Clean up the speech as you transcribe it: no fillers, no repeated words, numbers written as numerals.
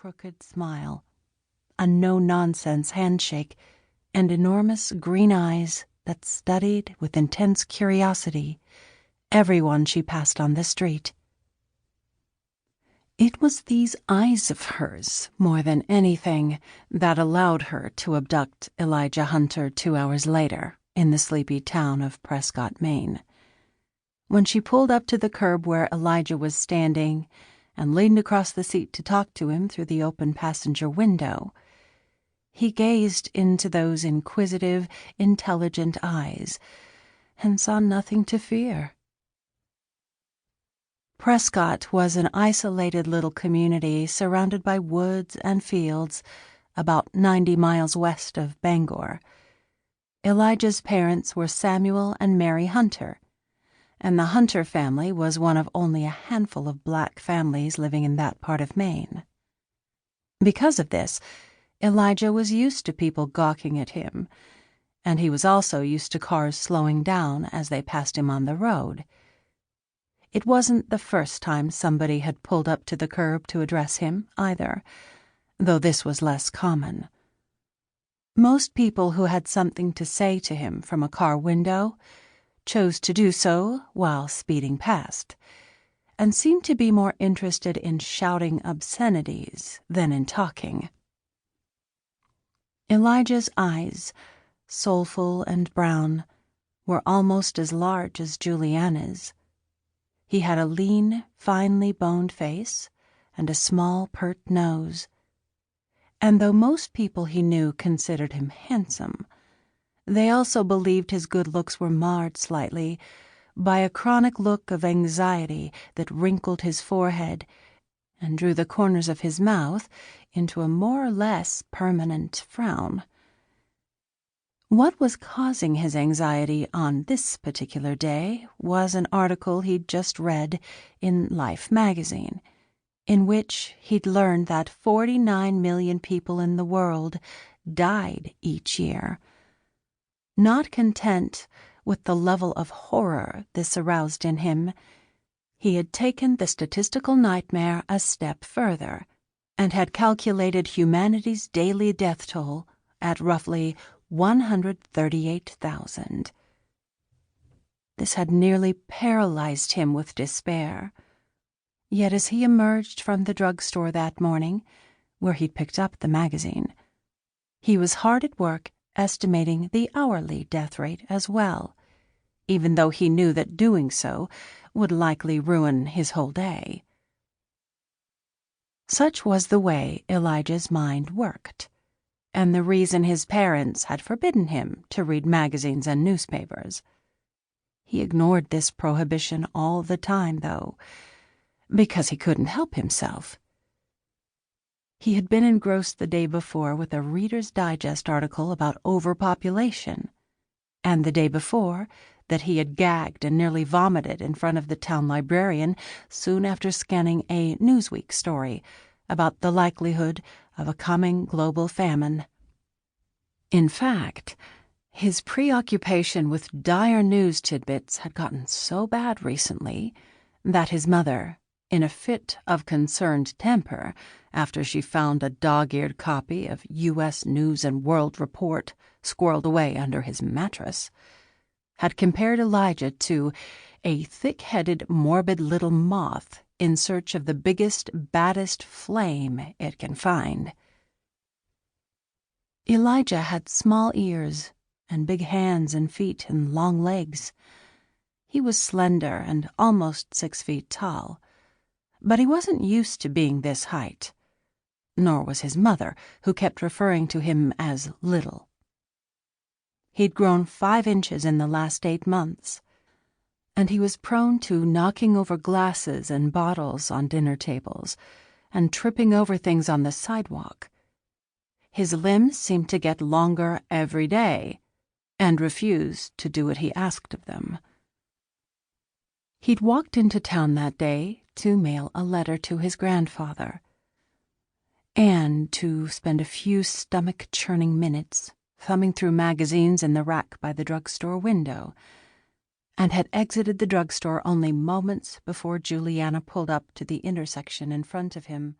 crooked smile, a no-nonsense handshake, and enormous green eyes that studied with intense curiosity everyone she passed on the street. It was these eyes of hers, more than anything, that allowed her to abduct Elijah Hunter 2 hours later in the sleepy town of Prescott, Maine. When she pulled up to the curb where Elijah was standing and leaned across the seat to talk to him through the open passenger window, he gazed into those inquisitive, intelligent eyes and saw nothing to fear. Prescott was an isolated little community surrounded by woods and fields about 90 miles west of Bangor. Elijah's parents were Samuel and Mary Hunter, and the Hunter family was one of only a handful of black families living in that part of Maine. Because of this, Elijah was used to people gawking at him, and he was also used to cars slowing down as they passed him on the road. It wasn't the first time somebody had pulled up to the curb to address him, either, though this was less common. Most people who had something to say to him from a car window chose to do so while speeding past, and seemed to be more interested in shouting obscenities than in talking. Elijah's eyes, soulful and brown, were almost as large as Julianna's. He had a lean, finely boned face and a small, pert nose. And though most people he knew considered him handsome, they also believed his good looks were marred slightly by a chronic look of anxiety that wrinkled his forehead and drew the corners of his mouth into a more or less permanent frown. What was causing his anxiety on this particular day was an article he'd just read in Life magazine, in which he'd learned that 49 million people in the world died each year. Not content with the level of horror this aroused in him, he had taken the statistical nightmare a step further and had calculated humanity's daily death toll at roughly 138,000. This had nearly paralyzed him with despair. Yet as he emerged from the drugstore that morning, where he'd picked up the magazine, he was hard at work estimating the hourly death rate as well, even though he knew that doing so would likely ruin his whole day. Such was the way Elijah's mind worked, and the reason his parents had forbidden him to read magazines and newspapers. He ignored this prohibition all the time, though, because he couldn't help himself. He had been engrossed the day before with a Reader's Digest article about overpopulation, and the day before that he had gagged and nearly vomited in front of the town librarian soon after scanning a Newsweek story about the likelihood of a coming global famine. In fact, his preoccupation with dire news tidbits had gotten so bad recently that his mother, in a fit of concerned temper after she found a dog-eared copy of U.S. News and World Report squirreled away under his mattress, had compared Elijah to a thick-headed, morbid little moth in search of the biggest, baddest flame it can find. Elijah had small ears and big hands and feet and long legs. He was slender and almost 6 feet tall, but he wasn't used to being this height, nor was his mother, who kept referring to him as little. He'd grown 5 inches in the last 8 months, and he was prone to knocking over glasses and bottles on dinner tables and tripping over things on the sidewalk. His limbs seemed to get longer every day and refused to do what he asked of them. He'd walked into town that day to mail a letter to his grandfather, and to spend a few stomach-churning minutes thumbing through magazines in the rack by the drugstore window, and had exited the drugstore only moments before Julianna pulled up to the intersection in front of him.